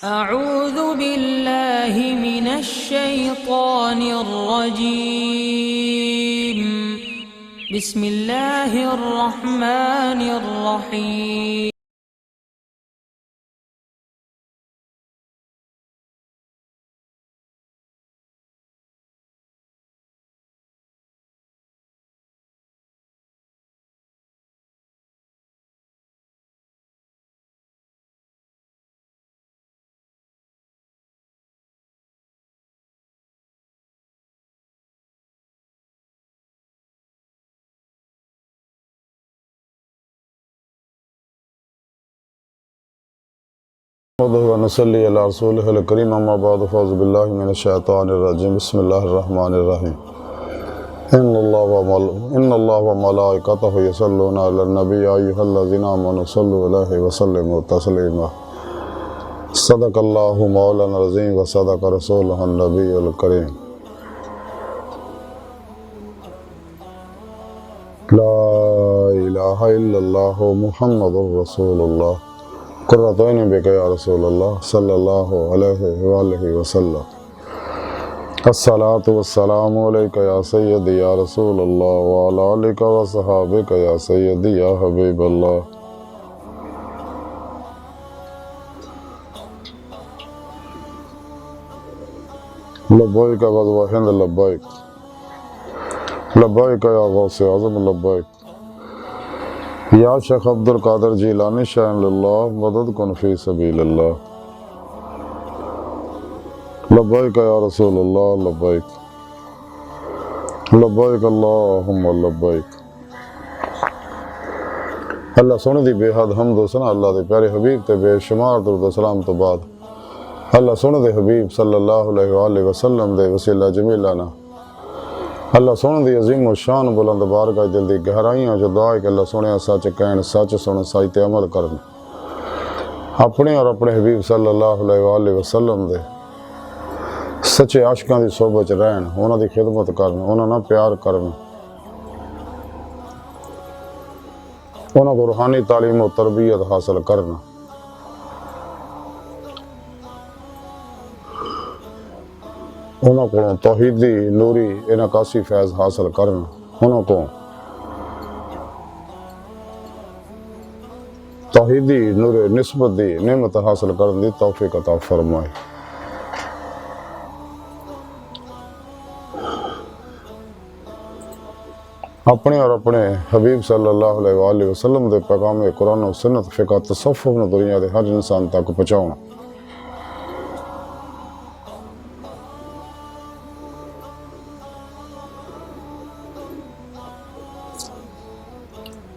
أعوذ بالله من الشيطان الرجيم بسم الله الرحمن الرحيم नसल्ली अला रसूलिहिल करीम अम्मा बाद फ़ौज़ु बिल्लाहि मिनश शैतानिर रजीम बिस्मिल्लाहिर रहमानिर रहीम इन्नल्लाह व मलाइकतहु यसल्लूना अलन नबी या अय्युहल्लज़ीना आमनू सल्लु अलैहि व सल्लिमू तस्लीमा सदक़ल्लाहु मौलाना अज़ीम व सदक़ रसूलुहुन नबियुल करीम ला इलाहा इल्लल्लाह मुहम्मदुर रसूलुल्लाह कुर्रतुइनी बिका या रसूलल्लाह सल्लल्लाहु अलैहि वसल्लम अस्सलातु वस्सलामु अलैका या सय्यदी या रसूलल्लाह व अला आलिका व सहाबिका या सय्यदी या हबीबल्लाह। लब्बैक ग़ज़वा हिंद लब्बैक लब्बैक या गौसे आज़म लब्बैक या शेख अब्दुल कादिर जीलानी शान लिल्लाह मदद कुन फी सबीलिल्लाह लब्बैक या रसूलल्लाह लब्बैक लब्बैक अल्लाहुम्मा लब्बैक। अल्लाह सोने दी बेहद हम्द व सना अल्लाह दे प्यारे हबीब ते बेशुमार दुरूद व सलाम तो बाद अल्लाह सोने दे हबीब सल्लल्लाहु अलैहि वसल्लम दे वसीला जमीलाना अल्लाह सोने दी अजीम व शान बुलंद बारगाह दिल दी गहराइयां जो दुआ है कि अल्लाह सोने सच कहन सच सुन सच ते अमल करन अपने और अपने हबीब सल्लल्लाहु अलैहि वसल्लम दे सच्चे आशिकां दी सोहबत च रहन उन्हां दी खिदमत करन उन्हां नाल प्यार करन उन्हां को रूहानी तालीम और तरबियत हासिल करन उन्होंने को तौहीदी नूरी इनकासी फैज़ हासिल करन उन्होंने को तौहीदी नूरे निस्बत दी नेमत हासिल करन दी तौफीक अता फरमाए। अपने और अपने हबीब सल्लल्लाहु अलैहि वसल्लम दे पैगाम कुरान और सुन्नत फ़िक़ह तसव्वुफ़ ने दुनिया के हर इंसान तक पहुँचाउण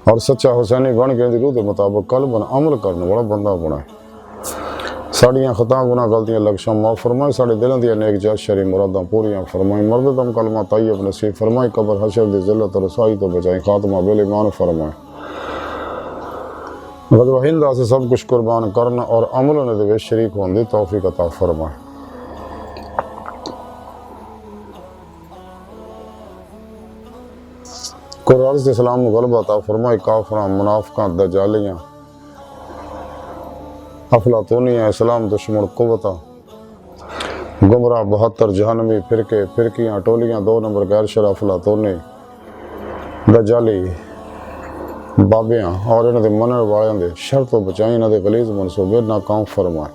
और सच्चा हुसैनी बन के रूह के मुताबिक कल बन अमल करने वाला बंदा बनाए साड़ियाँ खता गुनाह गलतियाँ लक्ष्य माफ़ फरमाए साढ़े दिलों दी नेक जायज़ शरी मुरादां पूरियां फरमाए मर्द दम कलमा तय्यब नसीब फरमाए कब्र हशर दी ज़िल्लत और रसाई तो बचाए खात्मा बिल ईमान फरमाए ग़ज़वा हिंद से सब कुछ कुर्बान करना और अमल ने दे शरीक होने दी तौफीक अता फरमाए। कुरान से इस्लाम गलबा अता फरमाए काफिरां मुनाफिकां दज्जालियां अफलातूनियां इस्लाम दुश्मन कुव्वतां गुमराह 72 जहन्नमी फिरके फिरकियां टोलियां 2 नंबर गैर शरअ अफलातूनी दज्जाली बाबियां और इन्हां दे मनण वालियां दे शर तो बचाई इन्हां दे गलीज़ मनसूबे नाकाम फरमाए।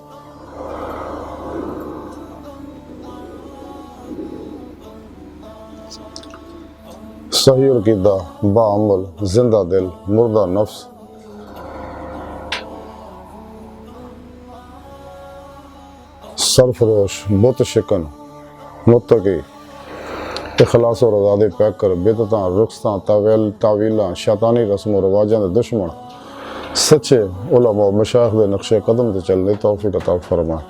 सही अक़ीदा बाअमल जिंदा दिल मुर्दा नफ्स सरफरोश बुत शिकन मुत्तकी इखलास और आज़ादी पैकर बिदतां रुखसां तावीलां शैतानी रस्म और रवाजां दे दुश्मन सच्चे उलमा और मशाइख दे नक्शे कदम ते चलने तौफीक अता फरमाए।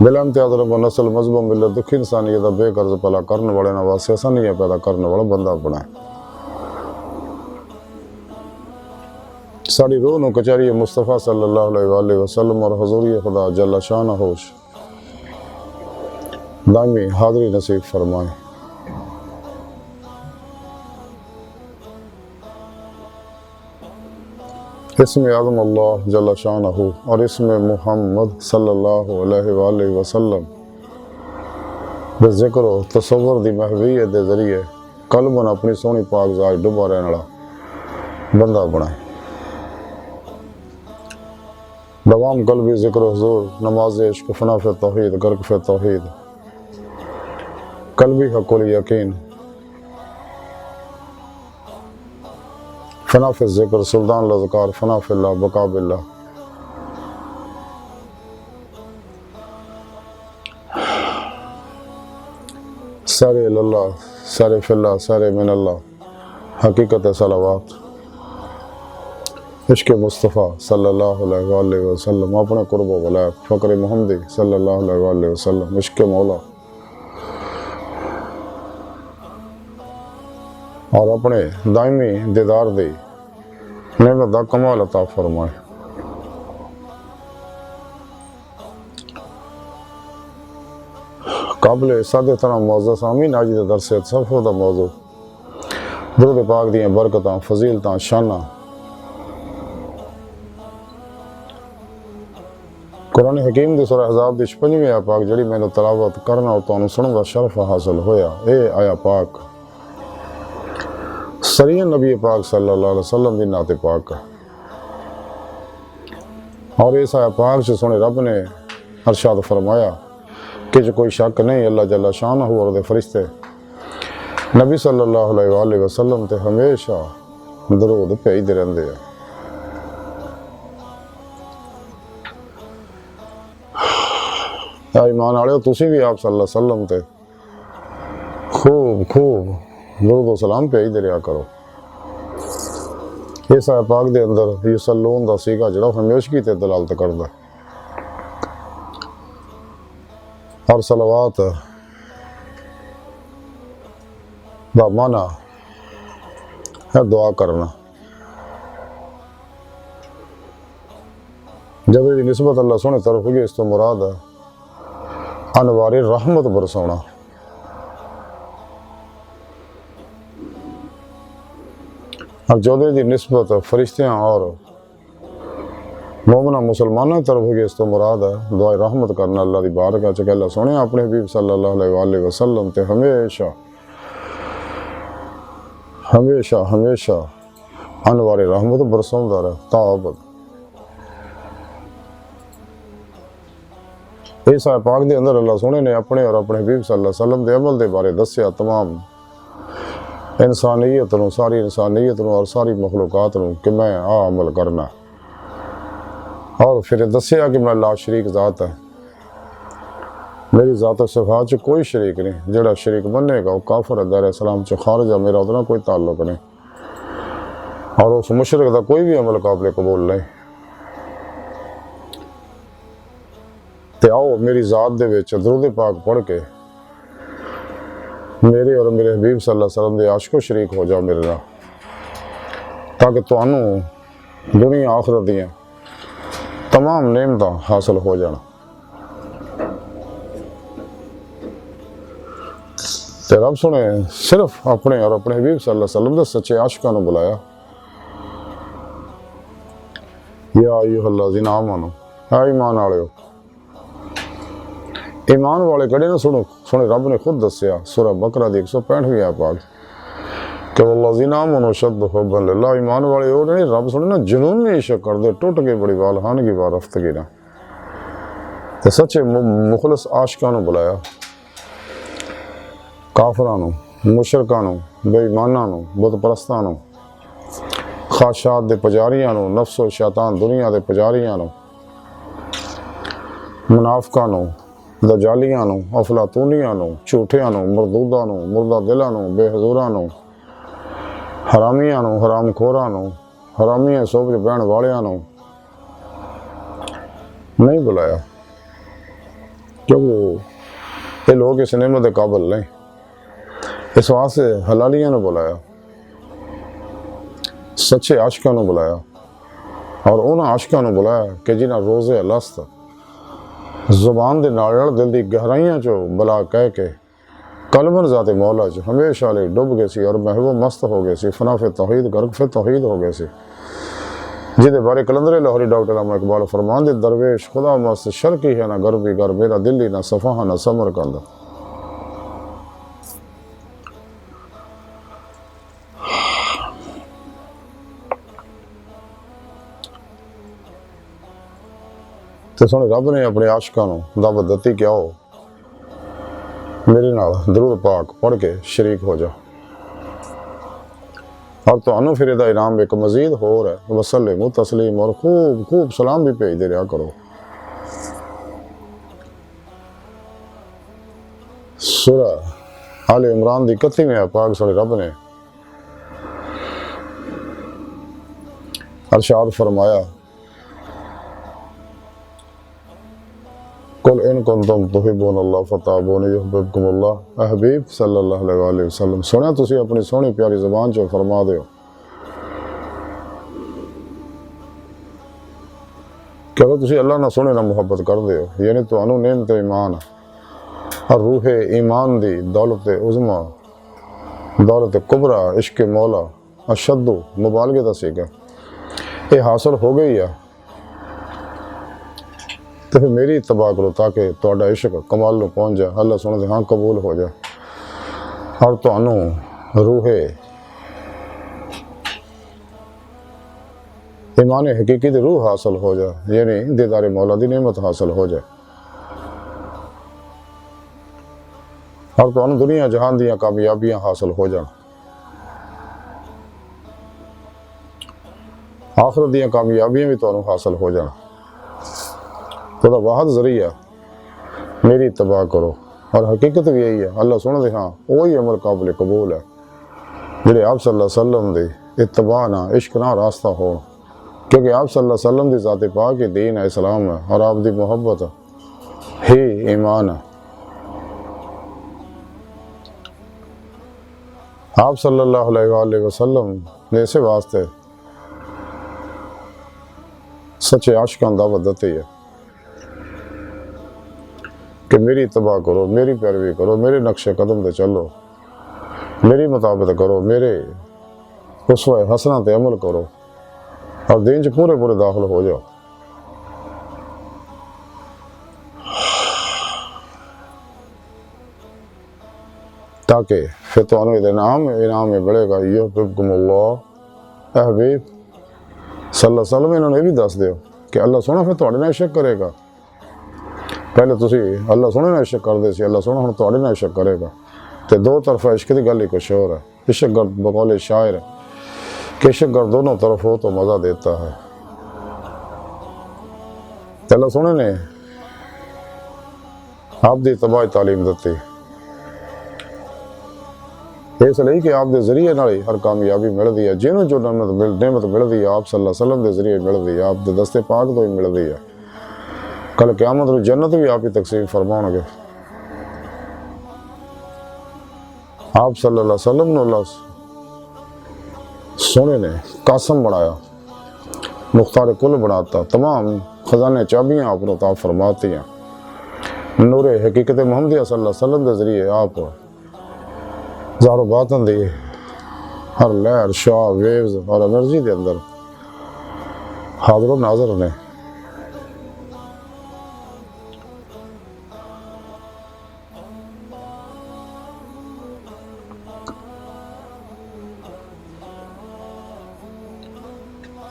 बिला इम्तियाज़ रब नस्ल मजहब मिलत दुखी इंसानियत का बेकर्ज भला करने वाले वास्ते आसानियां पैदा करने वाला बंदा बनाए साड़ी रूह नूं कचहरी मुस्तफ़ा सल्लल्लाहु अलैहि वसल्लम और हजूरी खुदा जल्ल शानहू दामी हाज़री नसीब फरमाए। इसमें आज़म अल्लाह जल्ल शानहू और इसमें मुहम्मद सल्लल्लाहु अलैहि वसल्लम दे जिक्र और तसव्वुर दी महवीयत दे जरिए कल्ब न अपनी सोहनी पाक ज़ात डुबा रहने वाला बंदा बनाए। दवाम कल्बी जिक्र हुज़ूर, नमाज इश्क, फना फे तौहीद, गर्क फे तौहीद, कल्बी हक़ुल यकीन, फना फे जिक्र, सुल्तान लज़कार, फना फिल्लाह, बका बिल्लाह। सारे अल्लाह, सारे फिल्लाह, सारे मिन अल्लाह, हकीकत सलावात, इश्क़ मुस्तफ़ा सल्लल्लाहु अलैहि वसल्लम, अपने कुर्ब वलायत, फ़क्र मुहम्मदी सल्लल्लाहु अलैहि वसल्लम, इश्क़ मौला और अपने दायमी दीदार दी नेमत दा कमाल अता फरमाए। काबिल सादे तरह मौजू सामीन आज दे दरस सफ़ो दा मौजू दुरूद पाक दियां बरकतां, फजीलतां, शाना कुरान हकीम दी सूरह अहज़ाब दी 55वीं आया पाक जिहड़ी मैनूं तलावत करना और तुहानूं सुणन दा शरफ हासिल होया। ये आया पाक सरिया नबी पाक सल्लल्लाहु अलैहि वसल्लम दी नाते पाक और इस आया पाक च सोने रब ने अरशाद फरमाया कि जो कोई शक नहीं अल्लाह जल्ल शानहू और दे फरिश्ते नबी सल्लल्लाहु अलैहि वसल्लम ते हमेशा दरूद भेजदे रहंदे आ। ईमान वाले तुसी भी आप सल्लल्लाहु अलैहि वसल्लम ते खूब खूब दुरूद सलाम भेजदे रहा करो। इस आया पाक दे अंदर युसल्लून दा सीगा जिहड़ा हमेशगी ते दलालत करदा और सलावात दा माना है दुआ करना। जब ये निस्बत अल्लाह सोने तरफ होगी इस तो मुराद है अनवारी रहमत बरसाना। और जोदे की निस्बत फरिश्तियाँ और मोमना मुसलमानों तरफ होगी इस तो मुराद है दुआ रहमत करना। अल्लाह की बारगाह च कहला सोने अपने हबीब सल्लल्लाहु अलैहि वसल्लम ते हमेशा हमेशा हमेशा अनवारी रहमत बरसाउंदा रहे ताबद। इस आया पाक दे अंदर अल्लाह सोने ने अपने और अपने हबीब सल्लल्लाहु अलैहि वसल्लम दे अमल दे बारे दस्या तमाम इंसानियत नूं, सारी इंसानियत नूं और सारी मखलूकात नूं कि मैं आ अमल करना और फिर दस्या कि मैं ला शरीक ज़ात है, मेरी ज़ात सिफात च कोई शरीक नहीं, जिहड़ा शरीक बनेगा वो काफिर है, दायरे इस्लाम च खारिज है, मेरा उहदे नाल कोई ताल्लुक नहीं और उस मुशरिक दा कोई भी अमल काबिल कबूल नहीं। ते आओ मेरी ज़ात दे विच दरूद पाक पढ़ के मेरे और मेरे हबीब सल्लल्लाहु अलैहि वसल्लम दे आशिको शरीक हो जाओ मेरे नाल, ताकि तुहानूं दुनिया आखिरत दियां तमाम नेमतां हासिल हो जाण। ते रब सुने सिर्फ अपने और अपने हबीब सल्लल्लाहु अलैहि वसल्लम दे सच्चे आशिकां नूं बुलाया। या अय्युहल्लज़ीना आमनू, ईमान वालिओ, ईमान वाले कड़े ना सुनो सुने रब ने खुद दसिया सूरह बकरा दी 165वीं आयत पाक कि वल्लज़ीना आमनू अशद्दु हुब्बन लिल्लाह, ईमान वाले वो नहीं रब सुने ना जुनूनी इश्क करदे टुट के बड़ी वालहानगी वार रफ्तगी ना। ते सच्चे मुखलिस आशिकां नूं बुलाया, काफरां नूं, मुशरकां नूं, बेईमानां नूं, बुत परस्तां नूं, ख्वाहिशात दे पुजारियां नूं, नफ्सो शैतान दुनिया दे पुजारियां नूं, मुनाफिकां नूं, दजालियां नूं, अफलातूनियां नूं, झूठियां नूं, मरदूदां नूं, मुर्दा दिलां नूं, बेहजूरां नूं, हरामियां नूं, हरामखोरां नूं, हरामियां सोच बहण वालियां नूं नहीं बुलाया, क्योंकि ये लोग इस नेमत के काबिल नहीं। इस वास्ते हलालियां नूं बुलाया, सच्चे आशिकां नूं बुलाया और उन्हां आशिकां नूं बुलाया कि जिन्हां रोज़े अलस्त जुबान दे नाल दिल दी गहराइयां चो बला कह के कलमन ज़ाते मौला च हमेशा लिए डुब गए सी और महबूब मस्त हो गए सी, फना फे तौहीद गर्क फे तौहीद हो गए सी। जिहदे बारे कलंदरे लाहौरी डॉक्टर अल्लामा इकबाल फरमांदे, दरवेश खुदा मस्त शर्की है ना गरबी गर, मेरा दिल्ली ना सफ़ा ना समरकंद। तो सोने रब ने अपने आशिकां नूं दावत दित्ती कि आओ मेरे नाल दरूद पाक पढ़ के शरीक हो जाओ, और तो फिर इहदा इनाम एक मजीद होर है, वसल्लम तस्लीम, और खूब खूब सलाम भी भेजते रहा करो। सूरह आले इमरान दी 31वीं आयत पाक सोने रब ने अरशाद फरमाया, कुल इन कुंतुम तुहिब्बूनल्लाह फत्ताबिऊनी युहब्बिबकुमुल्लाह। हबीब सल्लल्लाहु अलैहि वसल्लम सुनिया तुसी अपनी सोहनी प्यारी ज़बान चो फरमा दिओ कि अगर तुसी अल्लाह ना सोहने नाल मुहब्बत करदे हो, यानी तुहानू नेमत ईमान और रूहे ईमान दी दौलत उज़मा, दौलत कुबरा, इश्क मौला अशद्दु मुबालगे दा सीगा ये हासिल हो गई है, तो फिर मेरी इत्तबा करो ताकि तुहाडा इश्क कमाल नूं पहुँच जाए, अल्लाह सुने हाँ कबूल हो जाए, और तुहानू रूहे ईमान हकीकी दी रूह हासिल हो जाए, यानी दीदारे मौला दी नेमत हासिल हो जाए, और तुहानू दुनिया जहान दियां कामयाबियां हासिल हो जाए, आखिरत दियां कामयाबियां भी तुहानू हासिल हो जाए। तो वाहद जरिया मेरी इत्तबा करो, और हकीकत भी यही है, अल्लाह सुन दे हाँ वही अमल काबिल कबूल है जिहड़े आप सल्लल्लाहु अलैहि वसल्लम दी इत्तबा ना इश्क ना रास्ता हो, क्योंकि आप सल्लल्लाहु अलैहि वसल्लम दी ज़ात पाक ही दीन है, इस्लाम है, और आप दी मोहब्बत ही ईमान है। आप सल्लल्लाहु अलैहि वसल्लम ने इसे वास्ते सच्चे आशिकां दावत दी है कि मेरी इत्तबा करो, मेरी पैरवी करो, मेरे नक्शे कदम पे चलो, मेरी मुताबिक करो, मेरे उसवे हसना ते अमल करो, और दीन च पूरे पूरे दाखिल हो जाओ। ताकि फिर तो इनाम में बढ़ेगा। युहिब्बुकुमुल्लाह हबीब सल्लल्लाहु अलैहि वसल्लम इन्होंने भी दस दियो कि अल्लाह सोना फिर तुहाडे नाल इश्क करेगा। पहले तुसी अल्लाह सोने नाल इश्क करदे सी, अल्लाह सोना हुण तुहाडे नाल इश्क करेगा। तो दो तरफा इश्क की गल ही कुछ और है। इश्क गर्द बकौले शायर कि इश्क गर्द दोनों तरफ हो तो मज़ा देता है। अल्लाह सोने ने आप दी तबाही तालीम दी इसलिए कि आप दे जरिए नाल ही हर कामयाबी मिलती है। जिन्हों जो नेमत मिलती है आप सल्लल्लाहु अलैहि वसल्लम के जरिए मिलती है, आप दे दस्ते पाक तो ही मिलती है। कल क़यामत नूं जन्नत भी आप ही तकसीम फरमाओगे। आप सल्लल्लाहु अलैहि वसल्लम नूं अल्लाह सोने ने कासम बनाया, मुख्तार कुल बनाता, तमाम खजाने चाबियाँ आपने अता फरमाती हैं। नूरे हकीकत मोहम्मदिया सल्लल्लाहु अलैहि वसल्लम के जरिए आप ज़ारो बातन दी हर लहर शाह वेव्स और एनर्जी के अंदर हाजिर नाजर ने।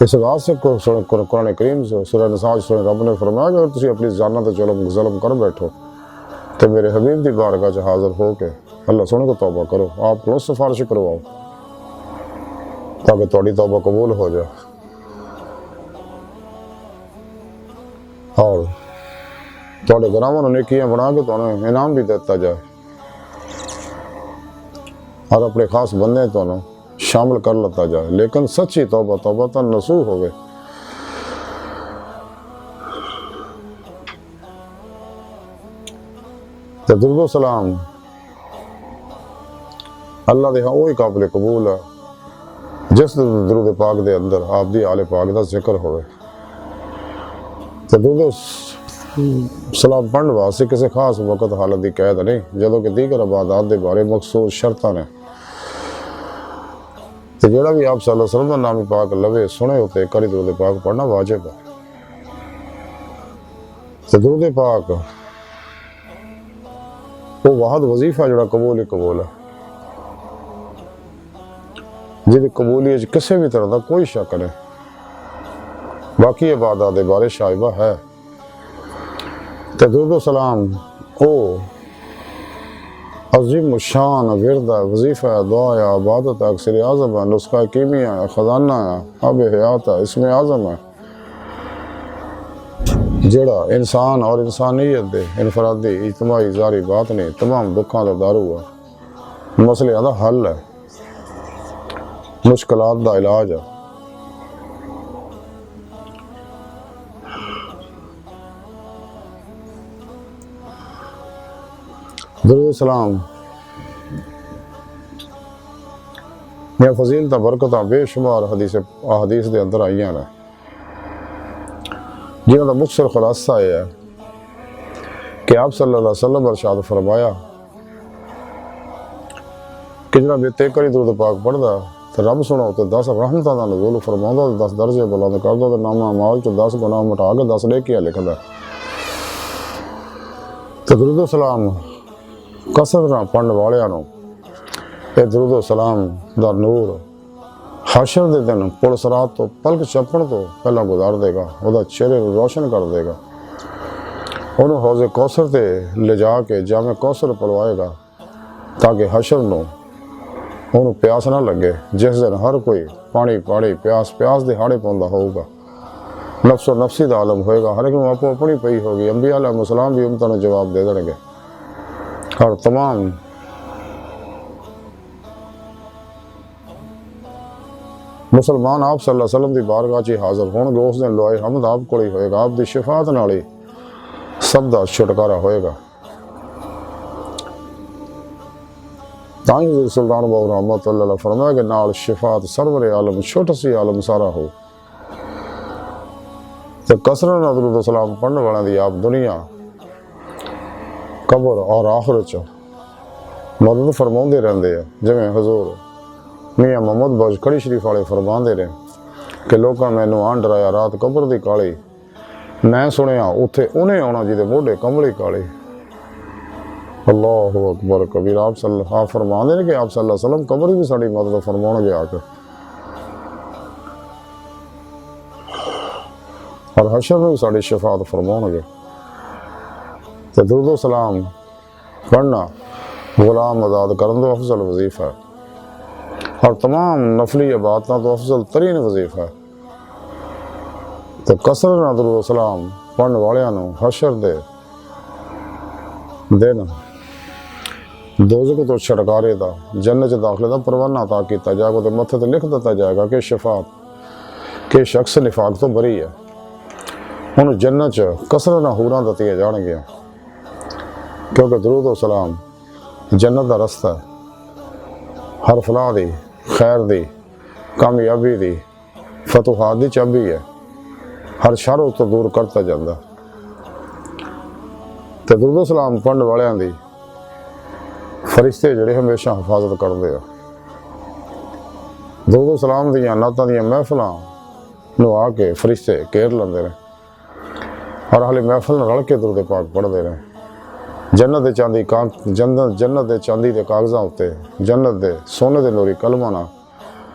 इस बात से कुरान करीम सूरह निसा रब ने फरमाया कि अगर तुम अपनी जाना तो जुल्म कर बैठो तो मेरे हबीब की बारगाह च हाजिर हो के अल्लाह सोने को तौबा करो, आप को सिफारिश करवाओ ताकि थोड़ी तौबा कबूल हो जाए और थोड़े गुनाहों को नेकियां बना के तुम्हें इनाम भी देता जाए और अपने खास बंदे तुम्हें शामिल कर लेता जाए। लेकिन सच्ची तौबा तो नसूह हो गए। तो दुरूद सलाम अल्लाह दे वही काबिल कबूल है जिस दुरूद पाक दे अंदर आप दी आले पाक का जिक्र होवे। तो दुरूद सलाम पढ़ने वास्ते किसी खास वक्त हालत की कैद नहीं, जदों कि दीगर इबादत के बारे मखसूस शर्तां ने। ਤੇ ਜਿਹੜਾ ਵੀ ਆਪ ਸੱਲੱਲਾਹੁ अलैहि वसल्लम ਦਾ ਨਾਮ ਪਾਕ ਲਵੇ ਸੁਣੇ ਉਤੇ ਕਰੀ ਦਰੂਦ ਪਾਕ ਪੜਨਾ ਵਾਜਿਬ ਹੈ। ਤੇ ਦਰੂਦ ਪਾਕ ਉਹ ਵਾਹਦ ਵਜ਼ੀਫਾ ਜਿਹੜਾ ਕਬੂਲ ਹੀ ਕਬੂਲ ਹੈ, ਜਿਹਦੀ ਕਬੂਲੀਅਤ ਕਿਸੇ ਵੀ ਤਰ੍ਹਾਂ ਦਾ ਕੋਈ ਸ਼ੱਕ ਨਹੀਂ। ਬਾਕੀ ਇਬਾਦਤ ਦੇ ਬਾਰੇ ਸ਼ਾਇਬਾ ਹੈ। ਤੇ ਦਰੂਦ ਸਲਾਮ ਉਹ अजीम शान विरदा वजीफ़ा दुआ है इबादत है अक्सर आज़म है नुस्खा कीमिया है ख़जाना है अब हयात है इसमें आज़म है जड़ा इंसान और इंसानियत दे इनफरादी इज्तिमाई ज़ारी बात नहीं तमाम दुखों का दारू है, मसले का हल है, मुश्किलात का इलाज है। दरूद सलाम यह फजीलत बरकत बेशुमार हदीस के अंदर आई ने, जिन्होंने मुख्तसर खुलासा यह है कि आप सल्लल्लाहु अलैहि वसल्लम इरशाद फरमाया कि जरा बेते करी दरूद पाक पढ़दा तो रब सुना तो 10 रहमतां दा नज़ूल फरमाउंदा, 10 दर्जे बुलंद करदा, तो नामा माल चो 10 गुनाह मिटा के 10 नेकियां लिखदा। तो दरूद सलाम कसरत नाल पढ़न वालियां नूं ये दरूद सलाम दा नूर हशर दे दिन पुल सरात तो पलक चपण तो पहला गुजार देगा, वह चेहरे को रोशन कर देगा, उन्होंने हौज़े कौसर से ले जाके जामे कौसर पलवाएगा ताकि हशर नूं उन्होंने प्यास ना लगे। जिस दिन हर कोई पानी पानी प्यास प्यास के हाड़े पाउंदा होगा, नफ्सो नफसी का आलम होएगा, हर एक नूं आपो अपनी पई होगी। अंबिया अलैहिस्सलाम भी उम्मतां नूं जवाब दे देणगे और तमाम मुसलमान आप सल्लल्लाहु अलैहि वसल्लम की बारगाह च हाज़र होणगे। उस दिन लोए हमद आप कोल ही होएगा, आप दी शफात नाल ही सब दा छुटकारा होएगा। तां ही सुल्तान बाबू रहमतुल्लाह अलैह फरमाया कि नाल शफात सरवर आलम छोटा सी आलम सारा हो। तो कसरत नाल दरूद सलाम पढ़ने वालों की आप दुनिया कबर और आखिरत च मदद फरमाते रहते हैं। जिवें हजूर मियाँ मोहम्मद बख्श कड़ी शरीफ वाले फरमाते रहे कि लोगों मैनू आन डराया रात कबर की काली, मैं सुनिया उत्थे उन्हें आना जिहदे मोढे कंबली काली। अल्लाह अकबर कबीर। आप फरमाते हैं कि आप सल्लल्लाहु अलैहि वसल्लम कबर भी साड़ी मदद फरमाउणगे आके, और हशर में भी साड़ी शफात फरमाउणगे। तो दरूद सलाम पढ़ना गुलाम आज़ाद करन तो अफजल वजीफा है और तमाम नफली इबादतों तो अफजल तरीन वजीफा है। तो कसरत नाल दरूद सलाम पढ़ने वालियां नूं हशर दे दिन दोज़ख तो छुटकारे दा जन्नत दाखिले दा परवाना अता किया जाएगा। तो मत्थे ते लिख दिता जाएगा कि शफात के शख्स निफाक तो बरी है, उन्होंने जन्नत च कसरत नाल हूरां दित्तियां जाणगियां, क्योंकि दरूद सलाम जन्नत का रस्ता है। हर फलाह दी खैर दी कामयाबी दी फतुहात दी चाबी है, हर शर तो दूर करता जाता। तो दरूद सलाम पढ़ने वालियां दी फरिश्ते जिहड़े हमेशा हिफाजत करते हैं। दरूद सलाम दियां नातां दियां महफिलां नूं आके फरिश्ते घेर लेंदे ने और हाले महफिल नाल रल के दरूद पाक पढ़ते रहे। जन्नत दे चांदी जन्नत दे चांदी के कागज़ां उत्ते जन्नत दे सोने दे नूरी कलमां नाल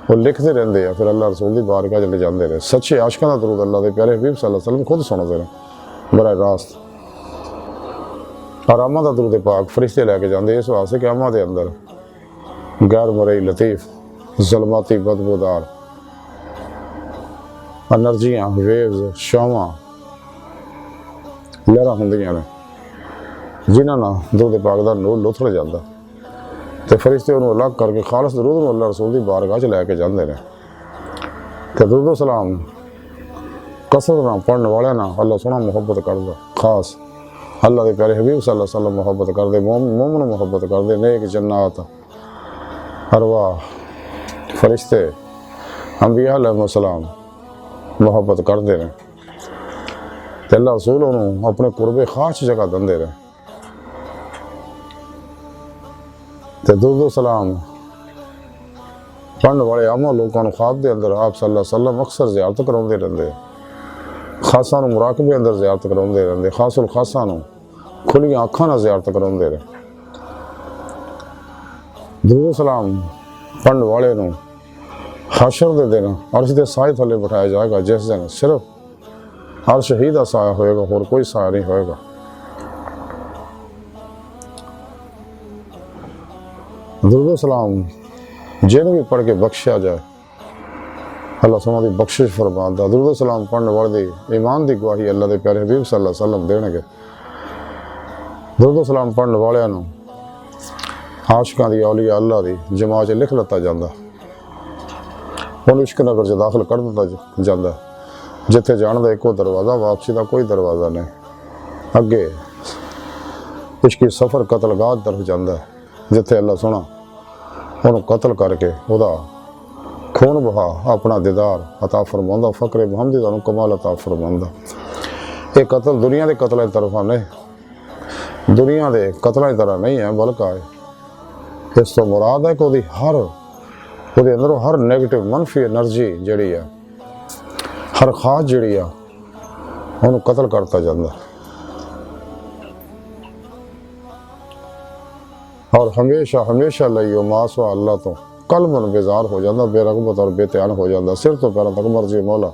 वो लिखते रहंदे आ, फिर अल्लाह रसूल दी बारगाह च ले जांदे रहे। सच्चे आशिकां दा दरूद अल्लाह दे प्यारे हबीब सल्लल्लाहु अलैहि वसल्लम खुद सुणदे ने बराह रास्त, और अम्मा दा दरूद पाक फरिश्ते लैके जांदे इस वास्ते कि अम्मा दे अंदर गैर मरई लतीफ़ ज़ुल्माती बदबूदार एनर्जियां वेव्स शावां लहरां हुंदियां ने जिन्हां नाल दरूद पाक दा नूर लुथड़ जांदा। तो फरिश्ते उन्होंने अलग करके खालस दरूद नूं अल्लाह रसूल की बारगाह च लैके जाते हैं। तो दरूद सलाम कसरत नाल पढ़ने वालियां नाल अल्लाह सोहना मुहब्बत करदा। खास अल्लाह के प्यारे हबीब सल्लल्लाहु अलैहि वसल्लम मुहब्बत करते, मोमिन मुहब्बत करते, नेक जन्नात अरवाह फरिश्ते अंबिया अलैहिस्सलाम मुहब्बत करते हैं। तो अल्लाह रसूल उन्होंने अपने कुरबे खास जगह देंदे रहे। तो दरूद सलाम पढ़न वाले आम लोगों को ख्वाब के अंदर आप सल्लल्लाहु अलैहि वसल्लम अक्सर ज़ियारत कराते रहते, खासा मुराकबे अंदर ज़ियारत कराते रहते, खासुल खासा खुलियां अखां नाल ज़ियारत कराते रहे। दुरूद सलाम पढ़न वाले हशर के दिन अर्श के साए थले बिठाया जाएगा, जिस दिन सिर्फ अर्श ही का साया होएगा, होर कोई साया नहीं होएगा। दुरूद सलाम जिन्हें भी पढ़ के बख्शिया जाए अल्लाह सोना की बख्शिश फरमाता। दुरूद सलाम पढ़ने वाले दी ईमान की गवाही अल्लाह के प्यारे हबीब सल्लल्लाहु अलैहि वसल्लम देणगे। दुरूद सलाम पढ़ने वालों आशिकां दी औलिया अल्लाह की जमात लिख लिता जाता, उन्हें इश्क नगर च दाखिल कर दिता जाता, जिथे जाने का एको दरवाज़ा, वापसी का कोई दरवाज़ा नहीं। अगे इश्की सफ़र कतलगाह तरफ जाता है, जिथे अल्लाह सोना उन्होंने कतल करके वह खून बहा अपना दीदार अता फरमांदा, फ़क्रे मुहम्मदी का कमाल अता फरमांदा। ये कतल दुनिया के कतलों की तरफा नहीं, दुनिया के कतलों की तरह नहीं है, बल्कि इस तो मुराद है कि वो अंदरों हर नैगेटिव मनफी एनर्जी जी है, हर खास जी है, उन्होंने कतल करता जाता और हमेशा हमेशा लिए मासवा अल्लाह तो कलबन बेजार हो जाता, बेरगबत और बेत्यान हो जाता, सिर तो पैरों तक मर्जी मौला,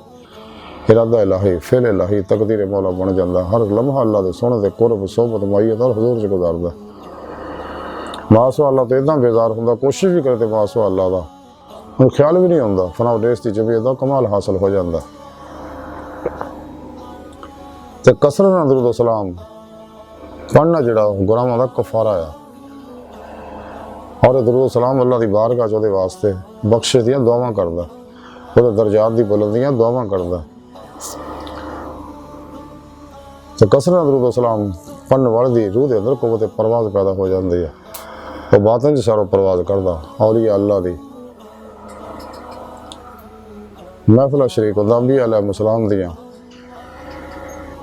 इरादा इलाही, फेल इलाही, तकदीर मौला बन जाता। हर लम्हा अल्लाह के सोने के कुरब सोबत माईयत और हजूर च गुजारदा। मासवा अल्लाह तो इदा बेजार होंदा, कोशिश भी करते मासवा अल्लाह का उन्हें ख्याल भी नहीं आता, फना देश की जमीयत का कमाल हासिल हो जाता। तो कसरत दुरूद सलाम पढ़ना जोड़ा गुनाहों का कफारा है और दुरूद सलाम अल्लाह की बारगाह च उहदे वास्ते बख्शिश दियां दुआवां करदा, उहदे दर्जात दी बुलंदियां दुआवां करदा। तो कसरत दुरूद सलाम पढ़ने वाले दी रूह के अंदर कुव्वत परवाज़ पैदा हो जाती है, वो बातन च सारो परवाज़ करदा, औलिया अल्लाह दी महफिल शरीक होंदा, अंबिया अलैहिस्सलाम दियां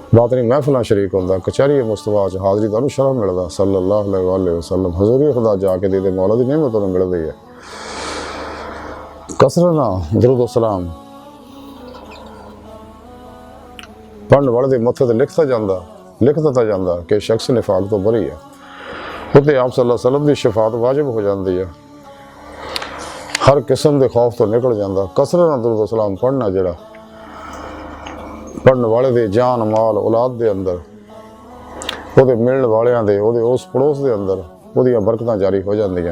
बातनी महफिल शरीक होंदा, कचहरी मुस्तफा च हाज़री का शरफ मिलता सल्लल्लाहु अलैहि वसल्लम, हजूरी खुदा जाके दे मौला की नेमत उन्हें मिलती है। कसरत दुरूद सलाम पढ़ने वाले के मत्थे लिख दिता जाता कि शख्स निफाक तो बरी है, उत्ते आप सल्लल्लाहु अलैहि वसल्लम की शफात वाजिब हो जाती है, हर किस्म के खौफ तो निकल जाता। कसरत दुरूद सलाम पढ़ना जोड़ा पढ़ने वाले दे जान माल औलाद के अंदर वो मिलने वालों के उस पड़ोस के अंदर वो बरकत जारी हो जाती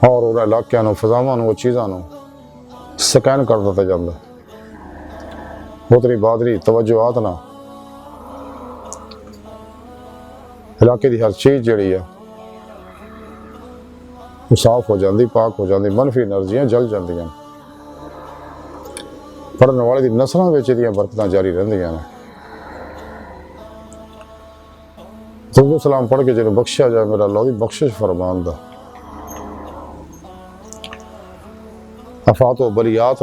और उन्हें इलाकों फजावां वो चीज़ों स्कैन कर दिता जाता, उतरी बादरी तवज्जोआत ना इलाके की हर चीज़ जी है साफ हो जाती, पाक हो जाती, मनफी एनर्जियां जल जांदियां। पढ़ने वाले की नस्लों में बरकत जारी रहिंदियां ने। दुरूद सलाम पढ़ के जिन्हें बख्शिया जाए मेरा अल्लाह की बख्शिश फरमांदा, आफात बलियात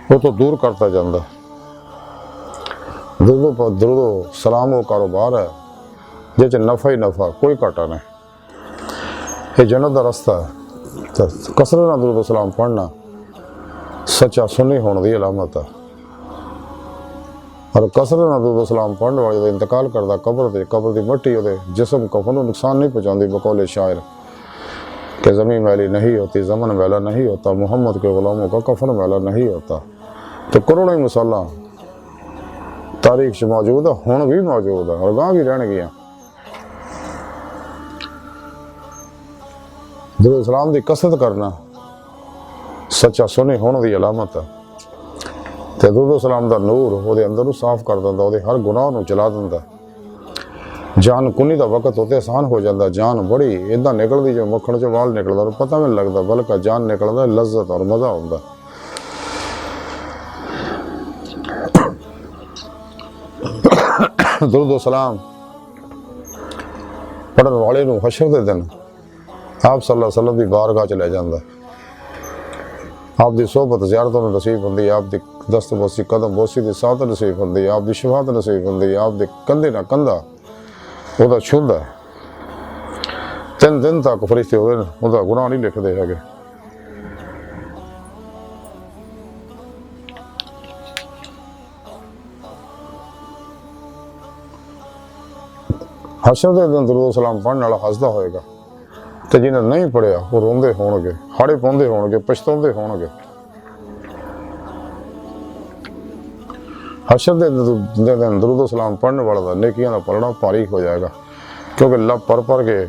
वो तो दूर करता जाता। दुरूद सलाम वो कारोबार है जिस नफा ही नफा, कोई घाटा नहीं, ये जन्नत का रास्ता है। तो कसरत दुरूद सलाम पढ़ना सच्चा सुन्नी होने की अलामत है और कसरत दुरूद सलाम पढ़ने वाले का इंतकाल करता कब्र की मट्टी वो जिसम कफन को नुकसान नहीं पहुँचाती। बकौले शायर कि ज़मीन मैली नहीं होती, ज़मन मैला नहीं होता, मोहम्मद के गुलामों का कफन मैला नहीं होता। तो करोड़ों मिसाल तारीख च मौजूद है, हुण भी मौजूद है और गांह भी रहणगियां। दुरूद सलाम की कसरत करना सच्चा सुन्नी होने की अलामत है। तो दुरूद सलाम का नूर वो अंदर साफ कर दिंदा, वो हर गुनाह नूं जला दिंदा। जान कुनी का वक्त होते आसान हो जाता, जान बड़ी इदा निकलती जो मक्खण चो वाल निकलता और पता भी नहीं लगता, बल्कि जान निकलता लज्जत और मज़ा आता। दुरूद सलाम पढ़ने वाले नूं हशर के दिन आप सल्लल्लाहु अलैहि वसल्लम की बारगाह च लै जांदा, आपकी सोहबत ज़ियारत में नसीब होंदी, आपकी दस्तबोसी कदम बोसी की साथ नसीब होंदी, आपकी शफात नसीब होंदी, आपके कंधे ना कंधा वो छूंदा। तो 3 ਦਿਨ ਤੱਕ ਫਰਿਸ਼ਤੇ ਉਹਦਾ ਗੁਨਾਹ ਨਹੀਂ ਲਿਖਦੇ ਹੈਗੇ। ਹਸ਼ਰ ਦੇ ਦਿਨ ਦਰੂਦ ਸਲਾਮ ਪੜ੍ਹਨ ਵਾਲਾ ਹੱਸਦਾ ਹੋਏਗਾ ਤੇ ਜਿਹਨੇ ਨਹੀਂ ਪੜਿਆ ਉਹ ਰੋਂਦੇ ਹੋਣਗੇ, ਹਾੜੇ ਪਾਉਂਦੇ ਹੋਣਗੇ, ਪਛਤਾਉਂਦੇ ਹੋਣਗੇ। ਹਸ਼ਰ ਦੇ ਦਿਨ ਦਰੂਦ ਸਲਾਮ ਪੜ੍ਹਨ ਵਾਲਾ ਦਾ ਨੇਕੀਆਂ ਦਾ ਪਲੜਾ ਭਾਰੀ ਹੋ ਜਾਏਗਾ, ਕਿਉਂਕਿ ਅੱਲਾ ਪਰ ਕੇ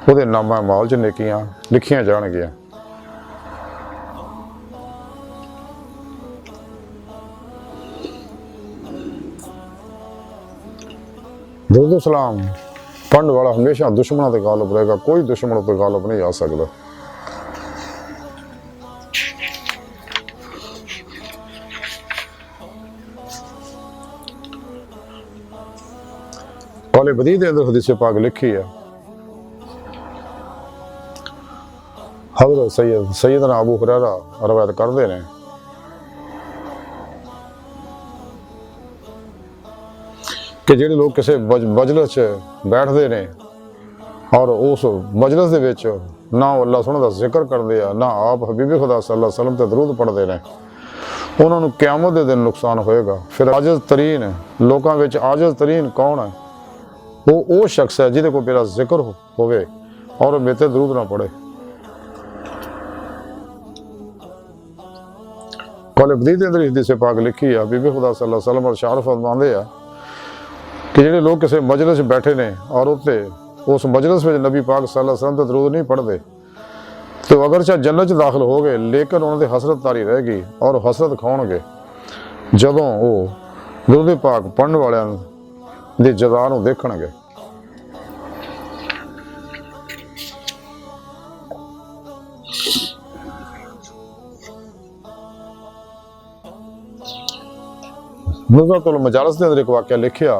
ਉਹਦੇ ਨਾਮਾ ਮਾਲ 'ਚ ਨੇਕੀਆਂ ਲਿਖੀਆਂ ਜਾਣਗੀਆਂ। ਦਰੂਦ ਸਲਾਮ ਪੜ੍ਹਨ ਵਾਲਾ ਹਮੇਸ਼ਾ ਦੁਸ਼ਮਣਾਂ ਤੇ ਗਾਲਬ ਰਹੇਗਾ, ਕੋਈ ਦੁਸ਼ਮਣ ਉੱਤੇ ਗਾਲਬ ਨਹੀਂ ਆ ਸਕਦਾ। ਕੌਲੇ ਬਦੀ ਦੇ ਅੰਦਰ ਹਦੀਸ ਪਾਕ ਲਿਖੀ ਹੈ, ਹਜ਼ਰਤ ਸੈਯਦਨਾ ਅਬੂ ਹੁਰੈਰਾ ਰਵਾਇਤ ਕਰਦੇ ਨੇ ਕਿ ਜਿਹੜੇ ਲੋਕ ਕਿਸੇ ਮਜਲਿਸ 'ਚ ਬੈਠਦੇ ਨੇ ਔਰ ਉਸ ਮਜਲਿਸ ਦੇ ਵਿੱਚ ਨਾ ਉਹ ਅੱਲਾਹ ਸੋਹਣੇ ਦਾ ਜ਼ਿਕਰ ਕਰਦੇ ਆ, ਨਾ ਆਪ ਹਬੀਬ ਖੁਦਾ ਸੱਲੱਲਾਹੁ ਅਲੈਹਿ ਵਸੱਲਮ ਤੇ ਦਰੂਦ ਪੜ੍ਹਦੇ ਨੇ, ਉਹਨਾਂ ਨੂੰ ਕਿਆਮਤ ਦੇ ਦਿਨ ਨੁਕਸਾਨ ਹੋਏਗਾ। ਫਿਰ ਆਜਜ਼ ਤਰੀਨ ਲੋਕਾਂ ਵਿੱਚ ਆਜਜ਼ ਤਰੀਨ ਕੌਣ ਹੈ? ਉਹ ਸ਼ਖਸ ਹੈ ਜਿਹਦੇ ਕੋਲ ਮੇਰਾ ਜ਼ਿਕਰ ਹੋਵੇ ਔਰ ਮੇਰੇ ਤੇ ਦਰੂਦ ਨਾ ਪੜ੍ਹੇ। ਕੌਲੇ ਬਦੀ ਦੇ ਅੰਦਰ ਹਦੀਸ ਪਾਕ ਲਿਖੀ ਆ, ਬੀਬੀ ਖੁਦਾ ਸੱਲੱਲਾਹੁ ਅਲੈਹਿ ਵਸੱਲਮ ਇਰਸ਼ਾਦ ਫਰਮਾਉਂਦੇ ਆ ਕਿ ਜਿਹੜੇ ਲੋਕ ਕਿਸੇ ਮਜਲਿਸ 'ਚ ਬੈਠੇ ਨੇ ਔਰ ਉੱਤੇ ਉਸ ਮਜਲਿਸ ਵਿੱਚ ਨਬੀ ਪਾਕ ਸੱਲੱਲਾਹੁ ਅਲੈਹਿ ਵਸੱਲਮ ਤੇ ਦਰੂਦ ਨਹੀਂ ਪੜ੍ਹਦੇ ਤੇ ਅਗਰਚਾ ਜੰਨਤ 'ਚ ਦਾਖਲ ਹੋ ਗਏ, ਲੇਕਿਨ ਉਹਨਾਂ ਦੀ ਹਸਰਤ ਤਾਰੀ ਰਹੇਗੀ ਔਰ ਹਸਰਤ ਖਾਉਣਗੇ ਜਦੋਂ ਉਹ ਦਰੂਦ ਪਾਕ ਪੜ੍ਹਨ ਵਾਲਿਆਂ ਦੀ ਜਜ਼ਾ ਨੂੰ ਦੇਖਣਗੇ। ਨੁਜ਼ਰਤੁਲ ਮਜਾਲਿਸ ਦੇ ਅੰਦਰ ਇੱਕ ਵਾਕਿਆ ਲਿਖਿਆ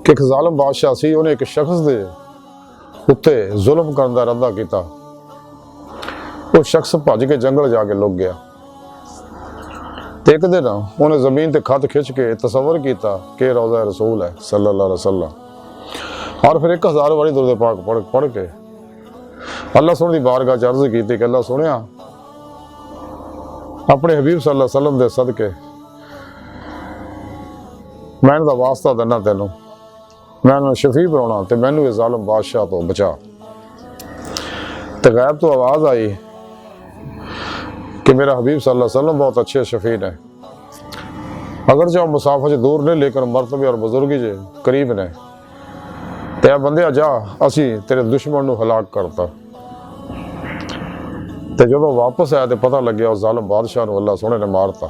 ਕਿ ਇੱਕ ਜ਼ਾਲਮ ਬਾਦਸ਼ਾਹ ਸੀ, ਉਹਨੇ ਇੱਕ ਸ਼ਖਸ ਦੇ ਉੱਤੇ ਜ਼ੁਲਮ ਕਰਨ ਦਾ ਇਰਾਦਾ ਕੀਤਾ। ਉਹ ਸ਼ਖਸ ਭੱਜ ਕੇ ਜੰਗਲ ਜਾ ਕੇ ਲੁਕ ਗਿਆ ਤੇ ਇੱਕ ਦਿਨ ਉਹਨੇ ਜ਼ਮੀਨ ਤੇ ਖੱਤ ਖਿੱਚ ਕੇ ਤਸੱਵਰ ਕੀਤਾ ਕਿ ਰੌਜ਼ਾ ਰਸੂਲ ਹੈ ਸੱਲੱਲਾਹੁ ਅਲੈਹਿ ਵਸੱਲਮ, ਔਰ ਫਿਰ 1000 ਵਾਰੀ ਦੁਰੂਦ ਪਾਕ ਪੜ੍ਹ ਕੇ ਅੱਲਾਹ ਸੋਹਣੇ ਦੀ ਬਾਰਗਾਹ 'ਚ ਅਰਜ਼ ਕੀਤੀ ਕਿ ਅੱਲਾਹ ਸੋਹਣਿਆ, ਆਪਣੇ ਹਬੀਬ ਸੱਲੱਲਾਹੁ ਅਲੈਹਿ ਵਸੱਲਮ ਦੇ ਸਦਕੇ ਮੈਂ ਇਹਦਾ ਵਾਸਤਾ ਦਿੰਦਾ ਤੈਨੂੰ, ਮੈਂ ਇਹਨੂੰ ਸ਼ਫੀ ਬਣਾਉਣਾ ਤੇ ਮੈਨੂੰ ਇਹ ਜ਼ਾਲਮ ਬਾਦਸ਼ਾਹ ਤੋਂ ਬਚਾ। ਤੇ ਗੈਬ ਤੋਂ ਆਵਾਜ਼ ਆਈ ਕਿ ਮੇਰਾ ਹਬੀਬ ਸੱਲੱਲਾਹੁ ਅਲੈਹਿ ਵਸੱਲਮ ਬਹੁਤ अच्छे शफी ने, अगर जो मुसाफा से दूर ने लेकिन मरतबे और बुजुर्गी जे करीब ने, ते बंदे जा असी तेरे दुश्मन नूं हलाक करता। ते जदों वापस आया तो पता लग्या उस जालिम बादशाह नूं अल्लाह सोहणे ने मारता।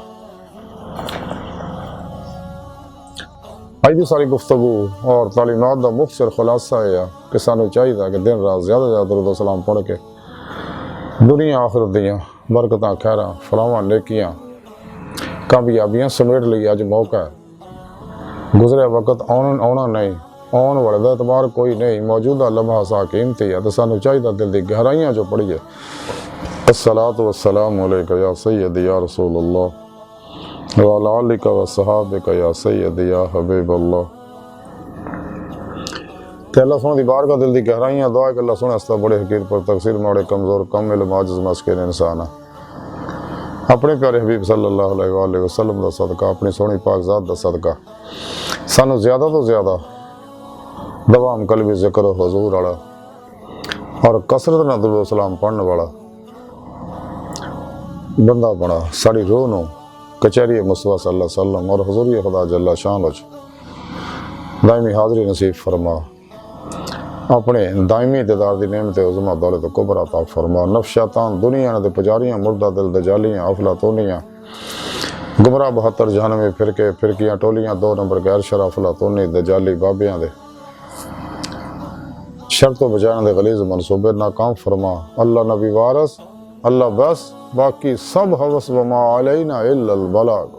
अज दी सारी गुफ्तगू और तालीमात का मुख्तसर खुलासा है कि सानूं चाहिए कि दिन रात ज़्यादा ज़्यादा दुरूद सलाम पढ़ के दुनिया आखिरत दियां बरकतां खैरां फलावां नेकियां कामयाबियां समेट लई अज मौका है। गुजरिया वक्त आना नहीं, आने वाले का एतबार कोई नहीं, मौजूदा लम्हा सा कीमती है। तो सानूं चाहिए दिल दी गहराइयां जो पढ़िए। अस्सलातु वस्सलामु अलैका या सय्यदी या रसूलल्लाह व अला आलिका व सहाबिका या सय्यदी या हबीबल्लाह। ते अल्लाह सोहणे दी बारगाह दिल दी गहराइयां दुआ कि अल्लाह सोहणे हस्ता बड़े हकीर पर तकसीर माड़े कमज़ोर कम इल्म आजिज़ मस्किन इंसान अपने प्यारे हबीब सल्लल्लाहु अलैहि वसल्लम दा सदका, अपनी सोहनी पाक ज़ात दा सदका सानू ज़्यादा तो ज़्यादा दवाम कलबी ज़िक्र हुज़ूर वाला और कसरत नाल दुरूद सलाम पढ़ने वाला बंदा बना साड़ी रूह नूं कचहरी मुस्तफा सल्लल्लाहु अलैहि वसल्लम और हुज़ूरी खुदा जल्ला शान दायमी हाज़री नसीब फरमा। अपने दायमी दीदार दी नेमत उज़मा दौलत कुबरा अता फरमा। नफ्स शैतान दुनिया दे पुजारियां मुर्दा दिल दजालियां अफलातूनियां गुमराह 72 जहनवी फिरकियां टोलियां 2 नंबर गैर शरा अफलातूनी दजाली बाबियां दे शर्त बजाने दे गलीज़ मनसूबे नाकाम फरमा। अल्लाह नबी वारस अल्लाह बस बाकी सब हवस वमा अलैना इल्लल बलाग।